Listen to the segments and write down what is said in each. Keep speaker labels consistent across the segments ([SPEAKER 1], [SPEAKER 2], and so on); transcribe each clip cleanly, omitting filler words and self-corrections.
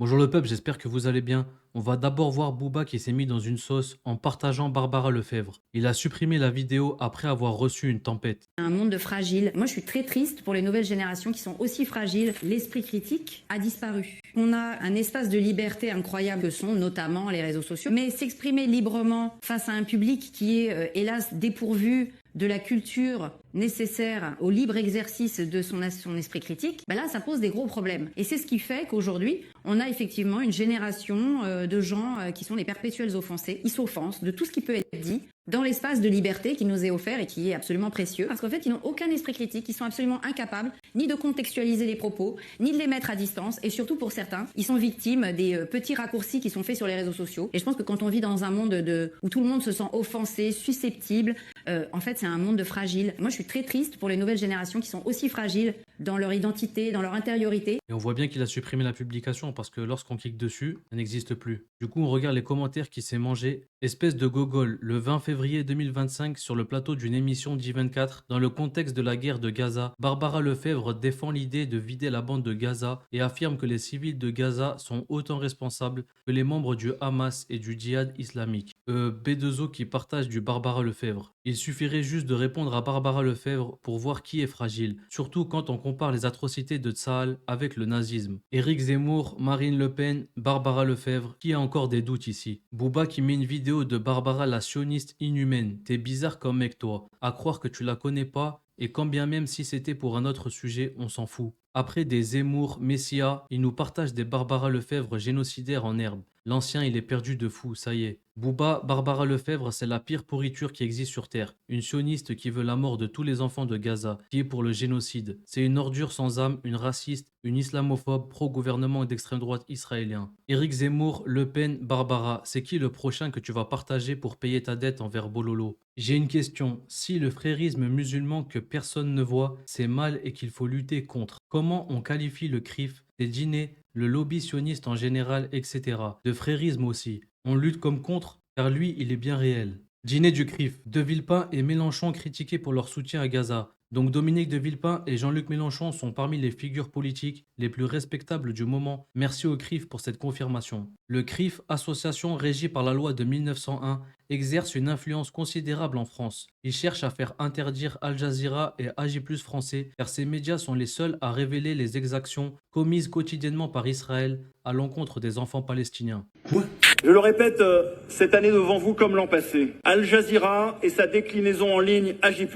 [SPEAKER 1] Bonjour le peuple, j'espère que vous allez bien. On va d'abord voir Booba qui s'est mis dans une sauce en partageant Barbara Lefebvre. Il a supprimé la vidéo après avoir reçu une tempête.
[SPEAKER 2] Un monde de fragiles. Moi, je suis très triste pour les nouvelles générations qui sont aussi fragiles. L'esprit critique a disparu. On a un espace de liberté incroyable que sont notamment les réseaux sociaux. Mais s'exprimer librement face à un public qui est, hélas, dépourvu de la culture nécessaire au libre exercice de son esprit critique, ben là, ça pose des gros problèmes. Et c'est ce qui fait qu'aujourd'hui, on a effectivement une génération de gens qui sont les perpétuels offensés. Ils s'offensent de tout ce qui peut être dit dans l'espace de liberté qui nous est offert et qui est absolument précieux. Parce qu'en fait, ils n'ont aucun esprit critique, ils sont absolument incapables ni de contextualiser les propos, ni de les mettre à distance. Et surtout pour certains, ils sont victimes des petits raccourcis qui sont faits sur les réseaux sociaux. Et je pense que quand on vit dans un monde où tout le monde se sent offensé, susceptible, en fait, c'est un monde de fragiles. Moi, je suis très triste pour les nouvelles générations qui sont aussi fragiles dans leur identité, dans leur intériorité.
[SPEAKER 1] Et on voit bien qu'il a supprimé la publication parce que lorsqu'on clique dessus, ça n'existe plus. Du coup, on regarde les commentaires qui s'est mangé. Espèce de gogol, le 20 février 2025, sur le plateau d'une émission d'I24, dans le contexte de la guerre de Gaza, Barbara Lefebvre défend l'idée de vider la bande de Gaza et affirme que les civils de Gaza sont autant responsables que les membres du Hamas et du djihad islamique. B2O qui partage du Barbara Lefebvre. Il suffirait juste de répondre à Barbara Lefebvre pour voir qui est fragile, surtout quand on compare les atrocités de Tsahal avec le nazisme. Éric Zemmour, Marine Le Pen, Barbara Lefebvre, qui a encore des doutes ici? Booba qui met une vidéo de Barbara la sioniste inhumaine. T'es bizarre comme mec toi, à croire que tu la connais pas, et quand bien même si c'était pour un autre sujet, on s'en fout. Après des Zemmour, Messia, il nous partage des Barbara Lefebvre génocidaires en herbe. L'ancien, il est perdu de fou, ça y est. Booba, Barbara Lefebvre, c'est la pire pourriture qui existe sur Terre. Une sioniste qui veut la mort de tous les enfants de Gaza, qui est pour le génocide. C'est une ordure sans âme, une raciste, une islamophobe pro-gouvernement d'extrême droite israélien. Éric Zemmour, Le Pen, Barbara, c'est qui le prochain que tu vas partager pour payer ta dette envers Bololo? J'ai une question. Si le frérisme musulman que personne ne voit, c'est mal et qu'il faut lutter contre, comment on qualifie le CRIF, les dîners, le lobby sioniste en général, etc. De frérisme aussi. On lutte comme contre, car lui, il est bien réel. Dîner du CRIF. De Villepin et Mélenchon critiqués pour leur soutien à Gaza. Donc Dominique de Villepin et Jean-Luc Mélenchon sont parmi les figures politiques les plus respectables du moment. Merci au CRIF pour cette confirmation. Le CRIF, association régie par la loi de 1901, exerce une influence considérable en France. Il cherche à faire interdire Al Jazeera et AJ+ français, car ces médias sont les seuls à révéler les exactions commises quotidiennement par Israël à l'encontre des enfants palestiniens.
[SPEAKER 3] Quoi? Je le répète cette année devant vous comme l'an passé. Al Jazeera et sa déclinaison en ligne AJ+,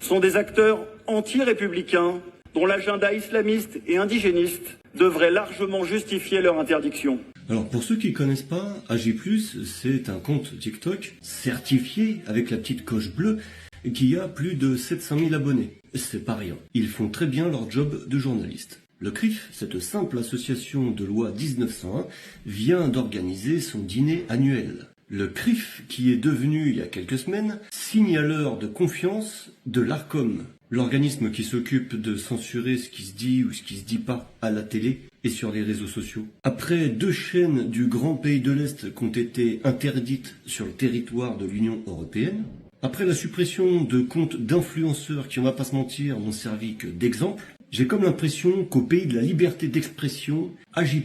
[SPEAKER 3] sont des acteurs anti-républicains dont l'agenda islamiste et indigéniste devrait largement justifier leur interdiction.
[SPEAKER 4] Alors pour ceux qui ne connaissent pas, AG+, c'est un compte TikTok certifié avec la petite coche bleue qui a plus de 700 000 abonnés. C'est pas rien. Ils font très bien leur job de journaliste. Le CRIF, cette simple association de loi 1901, vient d'organiser son dîner annuel. Le CRIF, qui est devenu, il y a quelques semaines, signaleur de confiance de l'ARCOM, l'organisme qui s'occupe de censurer ce qui se dit ou ce qui se dit pas à la télé et sur les réseaux sociaux. Après 2 chaînes du grand pays de l'Est qui ont été interdites sur le territoire de l'Union européenne, après la suppression de comptes d'influenceurs qui, on va pas se mentir, n'ont servi que d'exemple, j'ai comme l'impression qu'au pays de la liberté d'expression, AJ+,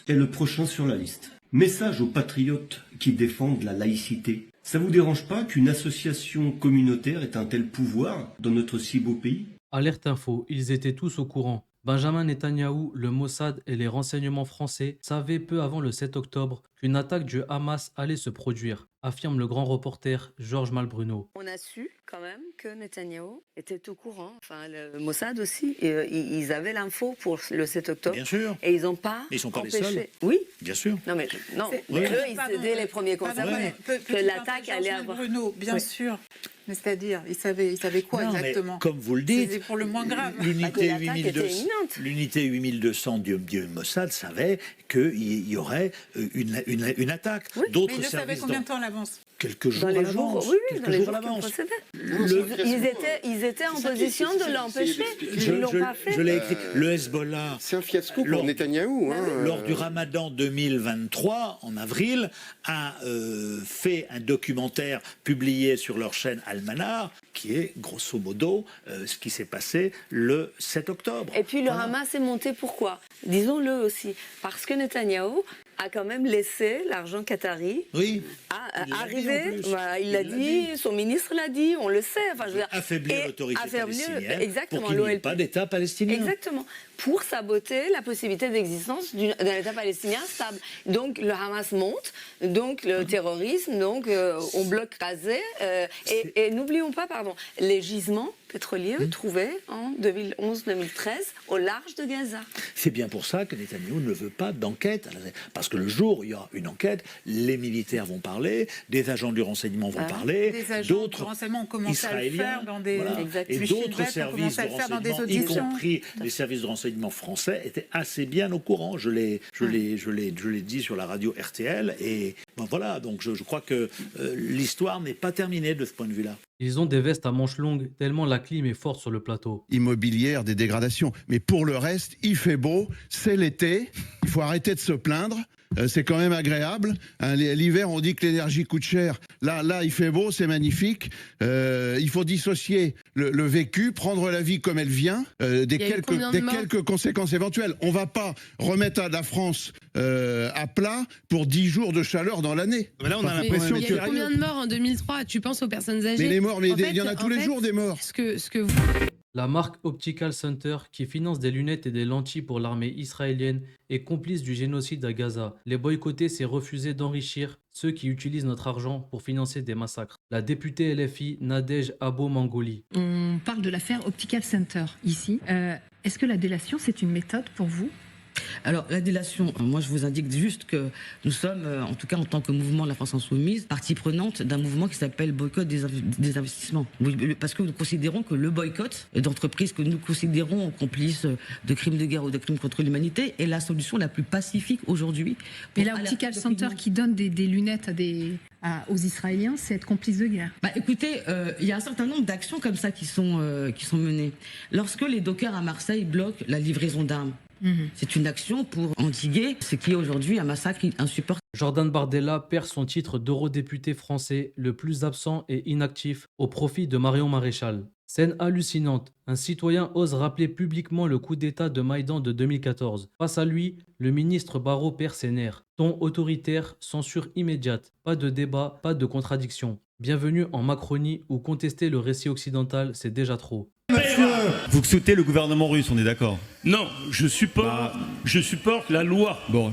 [SPEAKER 4] est le prochain sur la liste. Message aux patriotes qui défendent la laïcité. Ça vous dérange pas qu'une association communautaire ait un tel pouvoir dans notre si beau pays?
[SPEAKER 1] Alerte info, ils étaient tous au courant. Benjamin Netanyahou, le Mossad et les renseignements français savaient peu avant le 7 octobre qu'une attaque du Hamas allait se produire, affirme le grand reporter Georges Malbruno.
[SPEAKER 5] On a su quand même que Netanyahou était au courant, enfin le Mossad aussi, et, ils avaient l'info pour le 7 octobre.
[SPEAKER 6] Bien sûr.
[SPEAKER 5] Et ils n'ont pas
[SPEAKER 6] Ils sont pas les
[SPEAKER 5] empêché.
[SPEAKER 6] seuls.
[SPEAKER 5] Oui.
[SPEAKER 6] Bien sûr.
[SPEAKER 5] Non mais
[SPEAKER 6] Oui.
[SPEAKER 5] eux ils étaient les premiers concernés. Que l'attaque allait avoir.
[SPEAKER 7] Bruno, bien
[SPEAKER 5] Oui.
[SPEAKER 7] sûr. Mais c'est-à-dire, ils savaient quoi
[SPEAKER 6] Non, mais
[SPEAKER 7] exactement?
[SPEAKER 6] comme vous le dites,
[SPEAKER 7] C'était pour le moins grave.
[SPEAKER 6] l'unité
[SPEAKER 5] Bah, que l'attaque était
[SPEAKER 6] 8200,
[SPEAKER 5] imminente.
[SPEAKER 6] l'unité 8200 du Mossad savait qu'il y aurait une attaque.
[SPEAKER 5] Oui.
[SPEAKER 7] Mais
[SPEAKER 6] D'autres
[SPEAKER 7] ils le savaient
[SPEAKER 6] services
[SPEAKER 7] combien de temps à l'avance?
[SPEAKER 6] quelques jours
[SPEAKER 5] Dans
[SPEAKER 6] à
[SPEAKER 5] les jours,
[SPEAKER 6] l'avance.
[SPEAKER 5] oui, dans
[SPEAKER 6] Quelques
[SPEAKER 5] les
[SPEAKER 6] jours
[SPEAKER 5] jours
[SPEAKER 6] à
[SPEAKER 5] qui
[SPEAKER 6] l'avance.
[SPEAKER 5] précédaient. Ils étaient en position de l'empêcher.
[SPEAKER 6] Je,
[SPEAKER 5] Ils l'ont pas
[SPEAKER 6] je
[SPEAKER 5] fait.
[SPEAKER 6] l'ai écrit. Le Hezbollah,
[SPEAKER 8] C'est un fiasco
[SPEAKER 6] Lors-
[SPEAKER 8] pour Netanyahou.
[SPEAKER 6] lors du Ramadan 2023, en avril, a fait un documentaire publié sur leur chaîne Al-Manar qui est grosso modo ce qui s'est passé le 7 octobre.
[SPEAKER 5] Et puis le Hamas est monté pourquoi? Disons-le aussi. Parce que Netanyahou a quand même laissé l'argent qatari
[SPEAKER 6] Oui.
[SPEAKER 5] arriver. Voilà, il l'a dit, son ministre l'a dit, on le sait. Enfin, je veux dire,
[SPEAKER 6] Affaiblir l'autorité palestinienne
[SPEAKER 5] exactement,
[SPEAKER 6] pour qu'il n'y ait pas d'État palestinien.
[SPEAKER 5] Exactement. Pour saboter la possibilité d'existence d'un État palestinien stable. Donc le Hamas monte, donc le terrorisme, donc on bloque Gaza. Et n'oublions pas, les gisements pétroliers trouvés en 2011-2013 au large de Gaza.
[SPEAKER 6] C'est bien pour ça que Netanyahou ne veut pas d'enquête. Parce que le jour où il y aura une enquête, les militaires vont parler, des agents du renseignement vont parler,
[SPEAKER 7] des agents du
[SPEAKER 6] d'autres
[SPEAKER 7] renseignement ont commencé à le
[SPEAKER 6] israéliens,
[SPEAKER 7] faire dans des
[SPEAKER 6] et d'autres services de renseignement, y compris les services de renseignement français, étaient assez bien au courant. Je l'ai dit sur la radio RTL, et voilà. Donc je crois que l'histoire n'est pas terminée de ce point de vue-là.
[SPEAKER 1] Ils ont des vestes à manches longues, tellement la clim est forte sur le plateau.
[SPEAKER 8] Immobilière, des dégradations. Mais pour le reste, il fait beau, c'est l'été, il faut arrêter de se plaindre. C'est quand même agréable. L'hiver, on dit que l'énergie coûte cher. Là, il fait beau, c'est magnifique. Il faut dissocier le vécu, prendre la vie comme elle vient, des quelques conséquences éventuelles. On ne va pas remettre la France à plat pour 10 jours de chaleur dans l'année.
[SPEAKER 9] Là, on a l'impression qu'il y a combien de morts en 2003? Tu penses aux personnes âgées?
[SPEAKER 8] Mais les morts, il y en a tous les jours des morts.
[SPEAKER 1] La marque Optical Center, qui finance des lunettes et des lentilles pour l'armée israélienne, est complice du génocide à Gaza. Les boycotter, c'est refuser d'enrichir ceux qui utilisent notre argent pour financer des massacres. La députée LFI Nadège Abo-Mangoli.
[SPEAKER 10] On parle de l'affaire Optical Center ici. Est-ce que la délation, c'est une méthode pour vous?
[SPEAKER 11] Alors, la délation, moi je vous indique juste que nous sommes, en tout cas en tant que mouvement de la France Insoumise, partie prenante d'un mouvement qui s'appelle boycott des investissements. Parce que nous considérons que le boycott d'entreprises que nous considérons complices de crimes de guerre ou de crimes contre l'humanité est la solution la plus pacifique aujourd'hui.
[SPEAKER 10] Mais la Optical Center qui donne des lunettes aux Israéliens, c'est être complice de guerre.
[SPEAKER 11] Écoutez, il y a un certain nombre d'actions comme ça qui sont menées. Lorsque les dockers à Marseille bloquent la livraison d'armes, c'est une action pour endiguer ce qui est aujourd'hui un massacre insupportable.
[SPEAKER 1] Jordan Bardella perd son titre d'eurodéputé français le plus absent et inactif au profit de Marion Maréchal. Scène hallucinante, un citoyen ose rappeler publiquement le coup d'État de Maïdan de 2014. Face à lui, le ministre Barrot perd ses nerfs. Ton autoritaire, censure immédiate, pas de débat, pas de contradiction. Bienvenue en Macronie où contester le récit occidental, c'est déjà trop.
[SPEAKER 12] Vous soutenez le gouvernement russe, on est d'accord?
[SPEAKER 13] Non, je supporte la loi.
[SPEAKER 12] Bon.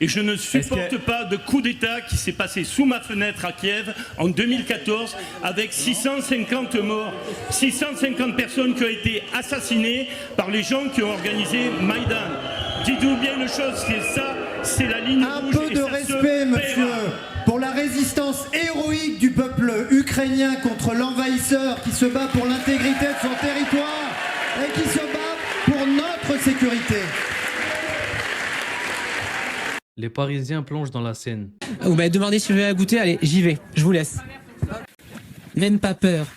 [SPEAKER 13] Et je ne supporte pas de coup d'État qui s'est passé sous ma fenêtre à Kiev en 2014 avec 650 morts, 650 personnes qui ont été assassinées par les gens qui ont organisé Maïdan. Dites-vous bien une chose, c'est la ligne rouge.
[SPEAKER 14] Un peu de respect, monsieur, pour la résistance héroïque du peuple ukrainien contre l'envahisseur qui se bat pour l'intégrité de son territoire et qui se bat pour notre sécurité.
[SPEAKER 1] Les Parisiens plongent dans la Seine.
[SPEAKER 15] Vous m'avez demandé si je vais à goûter, allez, j'y vais, je vous laisse. Même pas peur.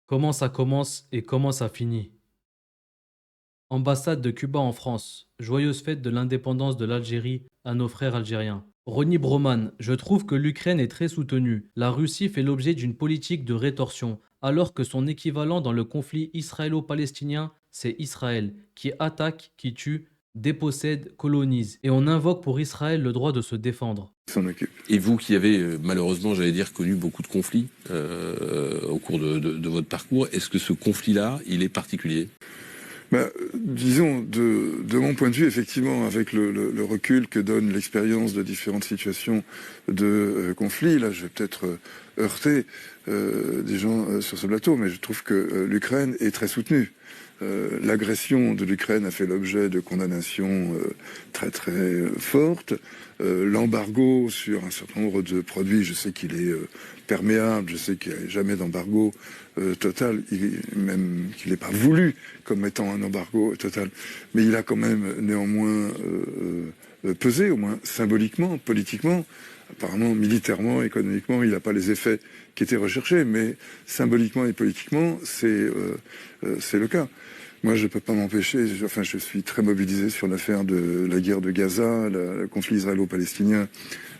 [SPEAKER 1] Comment ça commence et comment ça finit? Ambassade de Cuba en France. Joyeuse fête de l'indépendance de l'Algérie à nos frères algériens. Ronnie Broman, je trouve que l'Ukraine est très soutenue. La Russie fait l'objet d'une politique de rétorsion, alors que son équivalent dans le conflit israélo-palestinien, c'est Israël, qui attaque, qui tue, dépossède, colonise. Et on invoque pour Israël le droit de se défendre.
[SPEAKER 16] Et vous qui avez malheureusement, j'allais dire, connu beaucoup de conflits au cours de votre parcours, est-ce que ce conflit-là, il est particulier ?
[SPEAKER 17] Disons, de mon point de vue, effectivement, avec le recul que donne l'expérience de différentes situations de conflit, là je vais peut-être heurter des gens sur ce plateau, mais je trouve que l'Ukraine est très soutenue. L'agression de l'Ukraine a fait l'objet de condamnations très très fortes. L'embargo sur un certain nombre de produits, je sais qu'il est perméable, je sais qu'il n'y a jamais d'embargo total, même qu'il n'est pas voulu comme étant un embargo total, mais il a quand même néanmoins pesé, au moins symboliquement, politiquement, apparemment militairement, économiquement, il n'a pas les effets qui étaient recherchés, mais symboliquement et politiquement, c'est le cas. Moi, je ne peux pas m'empêcher, je suis très mobilisé sur l'affaire de la guerre de Gaza, le conflit israélo-palestinien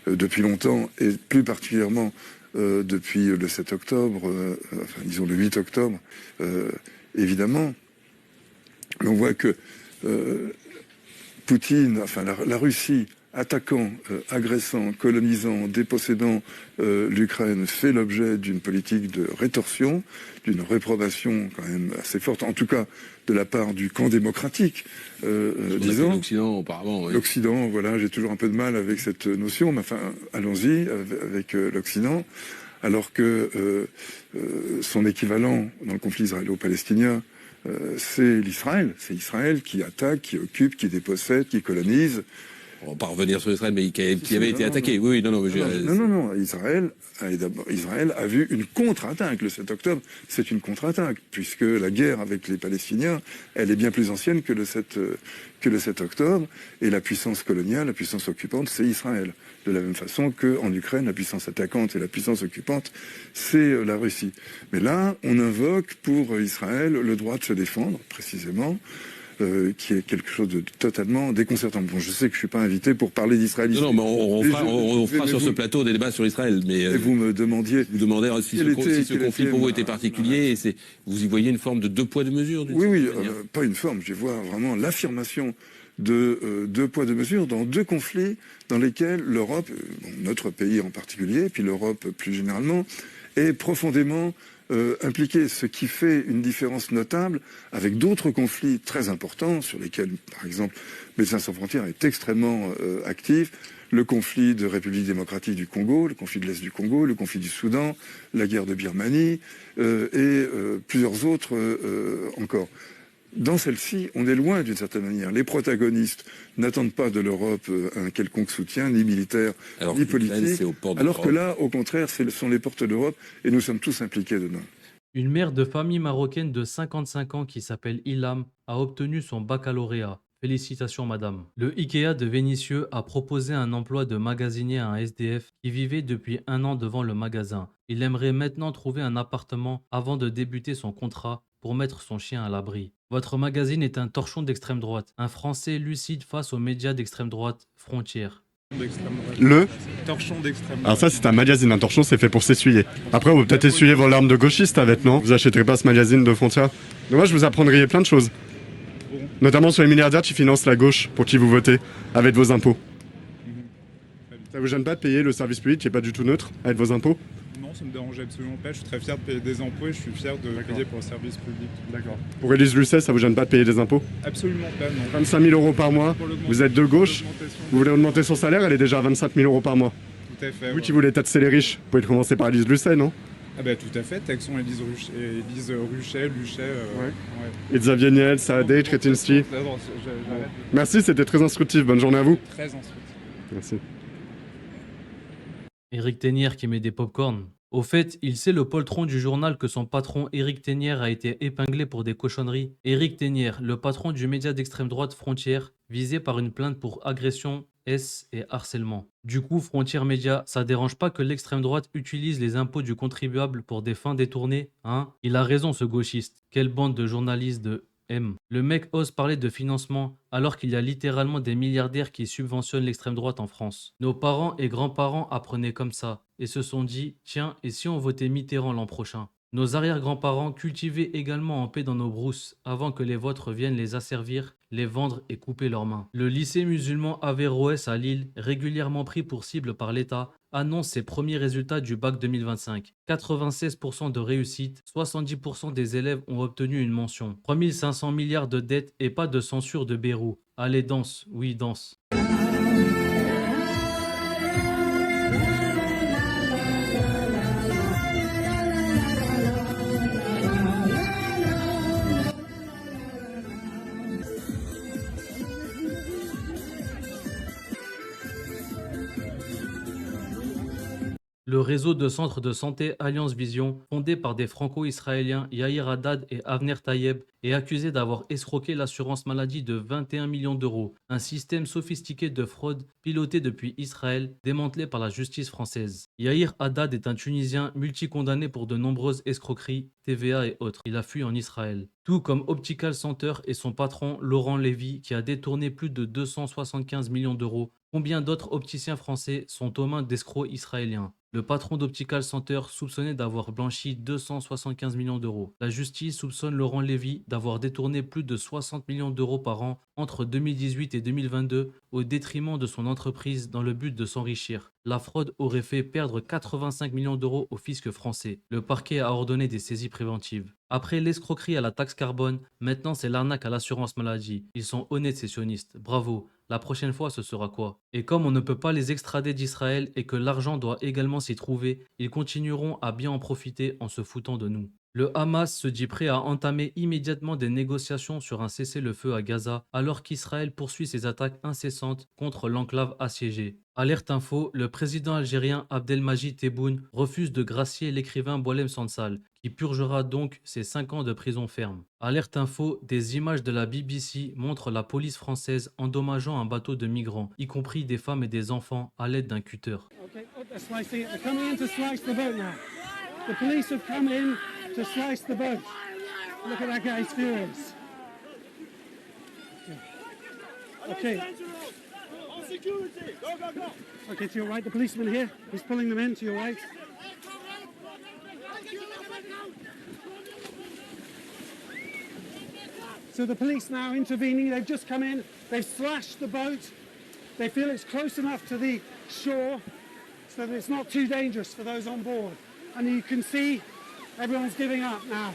[SPEAKER 17] depuis longtemps, et plus particulièrement depuis le 7 octobre, disons le 8 octobre, évidemment. On voit que Poutine, la Russie, attaquant, agressant, colonisant, dépossédant l'Ukraine, fait l'objet d'une politique de rétorsion, d'une réprobation quand même assez forte, en tout cas de la part du camp démocratique, disons.
[SPEAKER 16] L'Occident auparavant. Oui.
[SPEAKER 17] L'Occident, voilà, j'ai toujours un peu de mal avec cette notion, mais enfin, allons-y avec l'Occident, alors que son équivalent dans le conflit israélo-palestinien, c'est l'Israël. C'est Israël qui attaque, qui occupe, qui dépossède, qui colonise.
[SPEAKER 16] On va pas revenir sur Israël, mais qui avait été attaqué. Oui, non.
[SPEAKER 17] Israël a vu une contre-attaque. Le 7 octobre, c'est une contre-attaque, puisque la guerre avec les Palestiniens, elle est bien plus ancienne que le 7 octobre. Et la puissance coloniale, la puissance occupante, c'est Israël. De la même façon qu'en Ukraine, la puissance attaquante et la puissance occupante, c'est la Russie. Mais là, on invoque pour Israël le droit de se défendre, précisément. Qui est quelque chose de totalement déconcertant. Bon, je sais que je suis pas invité pour parler d'Israël.
[SPEAKER 16] Non, mais on fera sur ce plateau des débats sur Israël. Mais
[SPEAKER 17] vous me demandiez...
[SPEAKER 16] Vous demandez si ce conflit pour vous était particulier, et vous y voyez une forme de deux poids, deux mesures.
[SPEAKER 17] Oui, pas une forme. Je vois vraiment l'affirmation de deux poids, deux mesures dans deux conflits dans lesquels l'Europe, notre pays en particulier, puis l'Europe plus généralement, est profondément impliqué, ce qui fait une différence notable avec d'autres conflits très importants sur lesquels, par exemple, Médecins sans frontières est extrêmement actif. Le conflit de République démocratique du Congo, le conflit de l'Est du Congo, le conflit du Soudan, la guerre de Birmanie et plusieurs autres encore. Dans celle-ci, on est loin d'une certaine manière. Les protagonistes n'attendent pas de l'Europe un quelconque soutien, ni militaire, ni politique. Alors que là, au contraire, ce sont les portes d'Europe et nous sommes tous impliqués dedans.
[SPEAKER 1] Une mère de famille marocaine de 55 ans qui s'appelle Ilham a obtenu son baccalauréat. Félicitations madame. Le Ikea de Vénissieux a proposé un emploi de magasinier à un SDF qui vivait depuis 1 an devant le magasin. Il aimerait maintenant trouver un appartement avant de débuter son contrat pour mettre son chien à l'abri. Votre magazine est un torchon d'extrême droite, un Français lucide face aux médias d'extrême droite, Frontières.
[SPEAKER 18] Le torchon d'extrême droite. Alors ça c'est un magazine, un torchon c'est fait pour s'essuyer. Après on peut peut-être essuyer vos larmes de gauchiste avec, non? Vous achèterez pas ce magazine de Frontières? Moi je vous apprendrai plein de choses. Notamment sur les milliardaires qui financent la gauche pour qui vous votez, avec vos impôts. Ça vous gêne pas de payer le service public qui est pas du tout neutre, avec vos impôts?
[SPEAKER 19] Non, ça me dérange absolument pas. Je suis très fier de payer des impôts et je suis fier de payer pour le service public.
[SPEAKER 18] D'accord. Pour Élise Lucet, ça vous gêne pas de payer des impôts?
[SPEAKER 19] Absolument pas, non.
[SPEAKER 18] 25 000 euros par mois, vous êtes de gauche, vous voulez augmenter son salaire, elle est déjà à 25 000 euros par mois.
[SPEAKER 19] Tout à fait.
[SPEAKER 18] Vous qui voulez taxer les riches, vous pouvez commencer par Élise Lucet, non?
[SPEAKER 19] Ah bah tout à fait, taxons Élise Lucet,
[SPEAKER 18] Et Xavier Niel, Saadé, Kretinsky. Merci, c'était très instructif, bonne journée à vous.
[SPEAKER 19] Très instructif.
[SPEAKER 18] Merci.
[SPEAKER 1] Éric Ténière qui met des pop-corn. Au fait, il sait le poltron du journal que son patron Éric Ténière a été épinglé pour des cochonneries. Éric Ténière, le patron du média d'extrême droite Frontières, visé par une plainte pour agression, et harcèlement. Du coup, Frontières Média, ça dérange pas que l'extrême droite utilise les impôts du contribuable pour des fins détournées, hein? Il a raison ce gauchiste. Quelle bande de journalistes de M. Le mec ose parler de financement alors qu'il y a littéralement des milliardaires qui subventionnent l'extrême droite en France. Nos parents et grands-parents apprenaient comme ça et se sont dit « Tiens, et si on votait Mitterrand l'an prochain ?» Nos arrière-grands-parents cultivaient également en paix dans nos brousses avant que les vôtres viennent les asservir, les vendre et couper leurs mains. Le lycée musulman Averroès à Lille, régulièrement pris pour cible par l'État, annonce ses premiers résultats du bac 2025. 96% de réussite, 70% des élèves ont obtenu une mention. 3500 milliards de dettes et pas de censure de Bérou. Allez, danse, oui, danse. Le réseau de centres de santé Alliance Vision, fondé par des franco-israéliens Yair Haddad et Avner Tayeb, est accusé d'avoir escroqué l'assurance maladie de 21 millions d'euros, un système sophistiqué de fraude piloté depuis Israël, démantelé par la justice française. Yair Haddad est un Tunisien multicondamné pour de nombreuses escroqueries, TVA et autres. Il a fui en Israël. Tout comme Optical Center et son patron Laurent Lévy qui a détourné plus de 275 millions d'euros. Combien d'autres opticiens français sont aux mains d'escrocs israéliens? Le patron d'Optical Center soupçonné d'avoir blanchi 275 millions d'euros. La justice soupçonne Laurent Lévy d'avoir détourné plus de 60 millions d'euros par an entre 2018 et 2022 au détriment de son entreprise dans le but de s'enrichir. La fraude aurait fait perdre 85 millions d'euros au fisc français. Le parquet a ordonné des saisies préventives. Après l'escroquerie à la taxe carbone, maintenant c'est l'arnaque à l'assurance maladie. Ils sont honnêtes ces sionistes. Bravo. La prochaine fois, ce sera quoi? Et comme on ne peut pas les extrader d'Israël et que l'argent doit également s'y trouver, ils continueront à bien en profiter en se foutant de nous. Le Hamas se dit prêt à entamer immédiatement des négociations sur un cessez-le-feu à Gaza, alors qu'Israël poursuit ses attaques incessantes contre l'enclave assiégée. Alerte info, le président algérien Abdelmajid Tebboune refuse de gracier l'écrivain Boualem Sansal, qui purgera donc ses 5 ans de prison ferme. Alerte info, des images de la BBC montrent la police française endommageant un bateau de migrants, y compris des femmes et des enfants, à l'aide d'un cutter.
[SPEAKER 20] The police have come in to slice the boat. Look at that guy's furious. Okay. Okay, to your right, the policeman here. He's pulling them in to your right. So the police now intervening. They've just come in. They've slashed the boat. They feel it's close enough to the shore so that it's not too dangerous for those on board. And you can see everyone's giving up now.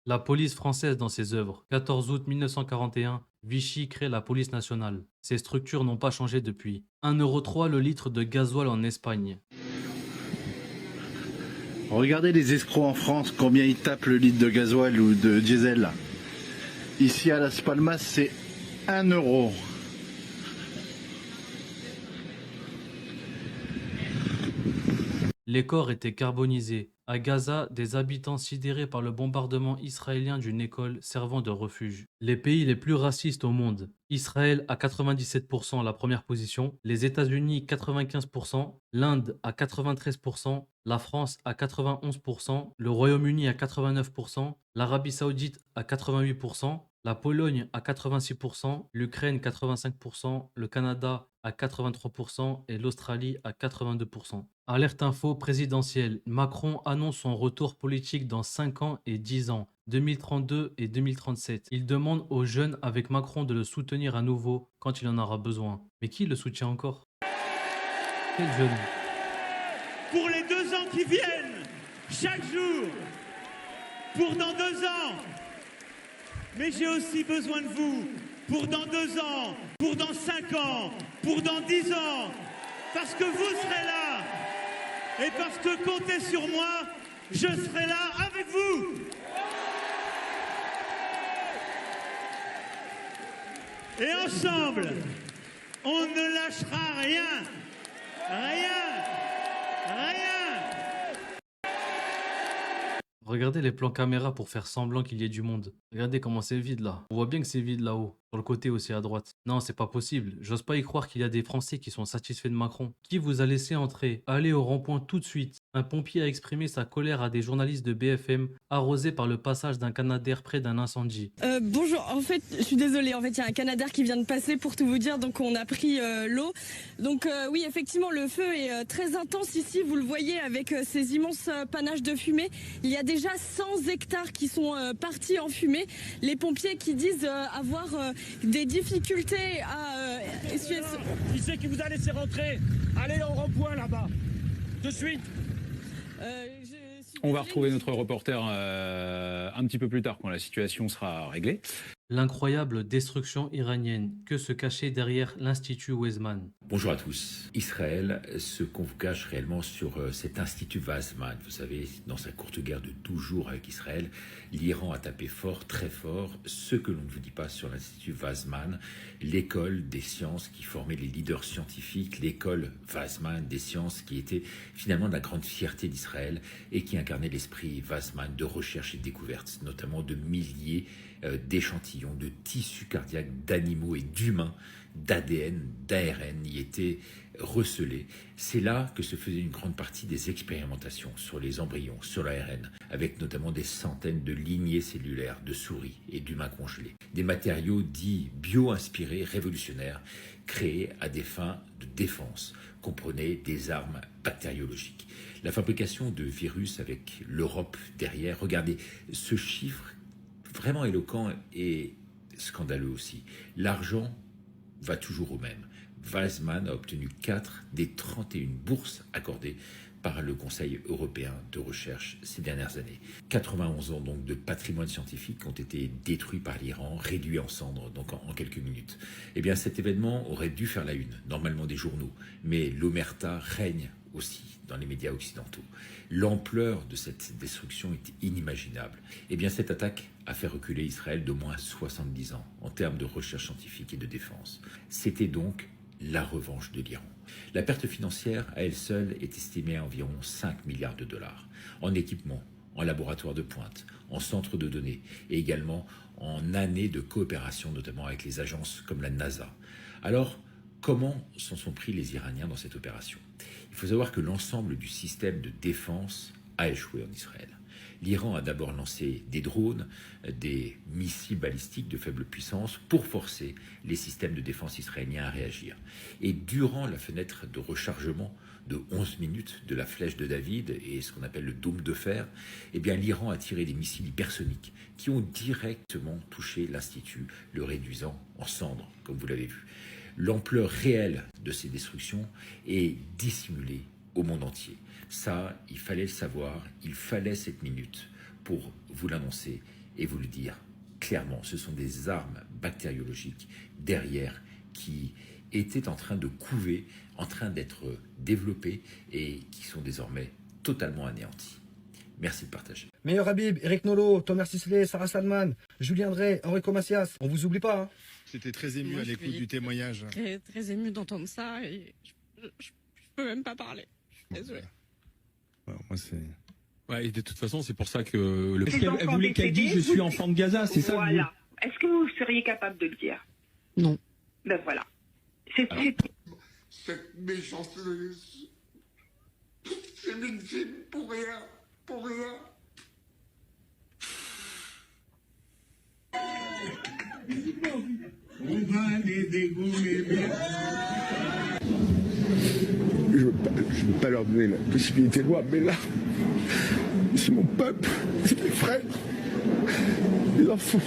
[SPEAKER 1] La police française dans ses œuvres. 14 août 1941, Vichy crée la police nationale. Ces structures n'ont pas changé depuis. 1,3 € le litre de gasoil en Espagne.
[SPEAKER 21] Regardez les escrocs en France, combien ils tapent le litre de gasoil ou de diesel. Ici à Las Palmas, c'est 1 €.
[SPEAKER 1] Les corps étaient carbonisés. À Gaza, des habitants sidérés par le bombardement israélien d'une école servant de refuge. Les pays les plus racistes au monde. Israël à 97% à la première position, les États-Unis 95%, l'Inde à 93%, la France à 91%, le Royaume-Uni à 89%, l'Arabie Saoudite à 88%, la Pologne à 86%, l'Ukraine 85%, le Canada à 83% et l'Australie à 82%. Alerte info présidentielle. Macron annonce son retour politique dans 5 ans et 10 ans, 2032 et 2037. Il demande aux jeunes avec Macron de le soutenir à nouveau quand il en aura besoin. Mais qui le soutient encore? Quel jeune?
[SPEAKER 22] Pour les 2 ans qui viennent, chaque jour, pour dans 2 ans. Mais j'ai aussi besoin de vous, pour dans 2 ans, pour dans 5 ans, pour dans 10 ans, parce que vous serez là, et parce que comptez sur moi, je serai là avec vous. Et ensemble, on ne lâchera rien, rien, rien.
[SPEAKER 1] Regardez les plans caméra pour faire semblant qu'il y ait du monde. Regardez comment c'est vide là. On voit bien que c'est vide là-haut. Sur le côté aussi à droite. Non, c'est pas possible. J'ose pas y croire qu'il y a des Français qui sont satisfaits de Macron. Qui vous a laissé entrer? Allez au rond-point tout de suite. Un pompier a exprimé sa colère à des journalistes de BFM, arrosés par le passage d'un Canadair près d'un incendie.
[SPEAKER 23] Bonjour, en fait, je suis désolée. En fait, il y a un Canadair qui vient de passer pour tout vous dire, donc on a pris l'eau. Donc oui, effectivement, le feu est très intense ici. Vous le voyez avec ces immenses panaches de fumée. Il y a déjà 100 hectares qui sont partis en fumée. Les pompiers qui disent avoir des difficultés à essuyer ce...
[SPEAKER 22] Qui c'est qui vous a laissé rentrer? Allez au rond-point là-bas, de suite.
[SPEAKER 2] On va retrouver notre reporter un petit peu plus tard quand la situation sera réglée.
[SPEAKER 1] L'incroyable destruction iranienne. Que se cachait derrière l'Institut Weizmann?
[SPEAKER 3] Bonjour à tous. Israël se cache réellement sur cet Institut Weizmann. Vous savez, dans sa courte guerre de 12 jours avec Israël, l'Iran a tapé fort, très fort, ce que l'on ne vous dit pas sur l'Institut Weizmann, l'école des sciences qui formait les leaders scientifiques, l'école Weizmann des sciences qui était finalement de la grande fierté d'Israël et qui incarnait l'esprit Weizmann de recherche et de découverte, notamment de milliers d'échantillons de tissus cardiaques d'animaux et d'humains, d'ADN, d'ARN y étaient recelés. C'est là que se faisait une grande partie des expérimentations sur les embryons, sur l'ARN, avec notamment des centaines de lignées cellulaires de souris et d'humains congelés. Des matériaux dits bio-inspirés, révolutionnaires, créés à des fins de défense, comprenaient des armes bactériologiques. La fabrication de virus avec l'Europe derrière, regardez ce chiffre vraiment éloquent et scandaleux aussi. L'argent va toujours au même. Weizmann a obtenu 4 des 31 bourses accordées par le Conseil européen de recherche ces dernières années. 91 ans donc de patrimoine scientifique ont été détruits par l'Iran, réduits en cendres donc en quelques minutes. Eh bien cet événement aurait dû faire la une, normalement des journaux, mais l'omerta règne aussi dans les médias occidentaux. L'ampleur de cette destruction est inimaginable. Eh bien cette attaque a fait reculer Israël d'au moins 70 ans en termes de recherche scientifique et de défense. C'était donc la revanche de l'Iran. La perte financière à elle seule est estimée à environ 5 milliards de dollars, en équipement, en laboratoire de pointe, en centre de données et également en années de coopération, notamment avec les agences comme la NASA. Alors, comment s'en sont pris les Iraniens dans cette opération? Il faut savoir que l'ensemble du système de défense a échoué en Israël. L'Iran a d'abord lancé des drones, des missiles balistiques de faible puissance pour forcer les systèmes de défense israéliens à réagir. Et durant la fenêtre de rechargement de 11 minutes de la flèche de David et ce qu'on appelle le dôme de fer, eh bien l'Iran a tiré des missiles hypersoniques qui ont directement touché l'Institut, le réduisant en cendres, comme vous l'avez vu. L'ampleur réelle de ces destructions est dissimulée au monde entier. Ça, il fallait le savoir, il fallait cette minute pour vous l'annoncer et vous le dire clairement. Ce sont des armes bactériologiques derrière qui étaient en train de couver, en train d'être développées et qui sont désormais totalement anéanties. Merci de partager.
[SPEAKER 4] Meilleur Habib, Eric Nolot, Thomas Sisley, Sarah Salman, Julien Drey, Enrico Macias, on vous oublie pas. Hein.
[SPEAKER 24] C'était très ému à l'écoute du témoignage.
[SPEAKER 23] Très, très ému d'entendre ça et je peux même pas parler. Désolée.
[SPEAKER 24] Ouais, moi c'est...
[SPEAKER 2] Ouais, et de toute façon, c'est pour ça que elle voulait qu'elle dise je suis enfant de Gaza, c'est ça?
[SPEAKER 25] Voilà. Est-ce que vous seriez capable de le dire?
[SPEAKER 23] Non.
[SPEAKER 25] Ben voilà.
[SPEAKER 24] Cette
[SPEAKER 25] méchanceté, c'est victime pour rien. Pour rien.
[SPEAKER 24] On va les dégommer.
[SPEAKER 17] Je veux pas leur donner la possibilité de voir, mais là, c'est mon peuple, c'est mes frères, les enfants.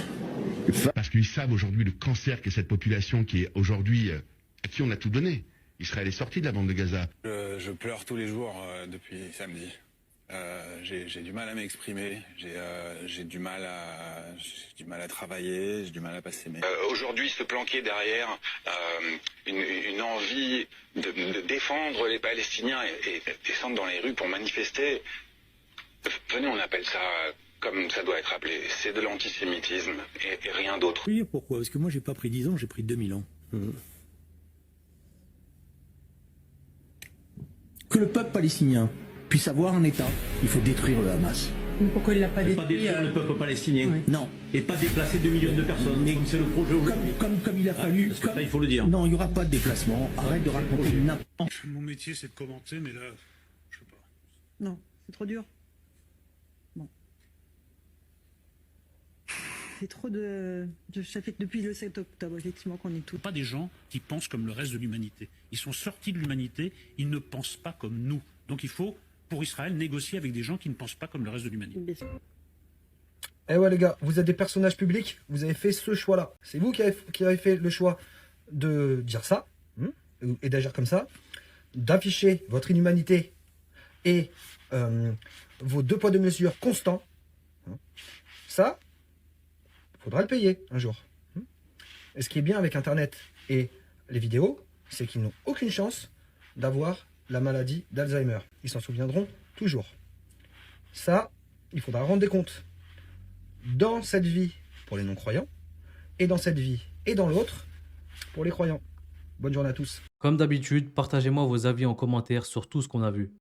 [SPEAKER 26] Parce qu'ils savent aujourd'hui le cancer qu'est cette population qui est aujourd'hui, à qui on a tout donné. Israël est sorti de la bande de Gaza.
[SPEAKER 27] Je pleure tous les jours depuis samedi. J'ai du mal à m'exprimer, j'ai du mal à travailler, j'ai du mal à passer mes...
[SPEAKER 28] Aujourd'hui, se planquer derrière une envie de défendre les Palestiniens et descendre dans les rues pour manifester, venez, on appelle ça comme ça doit être appelé, c'est de l'antisémitisme et rien d'autre.
[SPEAKER 29] Je veux dire pourquoi, parce que moi j'ai pas pris 10 ans, j'ai pris 2000 ans. Que le peuple palestinien puisse avoir un État, il faut détruire le Hamas.
[SPEAKER 7] Mais pourquoi il l'a pas détruit?
[SPEAKER 29] Pas détruire le peuple palestinien. Oui. Non. Et pas déplacer 2 millions de personnes. Mais c'est le projet aujourd'hui. Comme il a fallu. Parce que ça, il faut le dire. Non, il n'y aura pas de déplacement. Arrête de raconter n'importe.
[SPEAKER 20] Mon métier, c'est de commenter, mais là, je sais pas.
[SPEAKER 7] Non, c'est trop dur. Bon. C'est trop de... Ça fait depuis le 7 octobre, effectivement, qu'on est tous...
[SPEAKER 20] Pas des gens qui pensent comme le reste de l'humanité. Ils sont sortis de l'humanité, ils ne pensent pas comme nous. Donc il faut, pour Israël, négocier avec des gens qui ne pensent pas comme le reste de l'humanité.
[SPEAKER 4] Eh ouais les gars, vous êtes des personnages publics, vous avez fait ce choix-là. C'est vous qui avez fait le choix de dire ça, et d'agir comme ça, d'afficher votre inhumanité et vos 2 poids 2 mesures constants, ça, il faudra le payer un jour. Et ce qui est bien avec Internet et les vidéos, c'est qu'ils n'ont aucune chance d'avoir la maladie d'Alzheimer. Ils s'en souviendront toujours. Ça, il faudra rendre des comptes dans cette vie pour les non-croyants, et dans cette vie et dans l'autre pour les croyants. Bonne journée à tous.
[SPEAKER 1] Comme d'habitude, partagez-moi vos avis en commentaire sur tout ce qu'on a vu.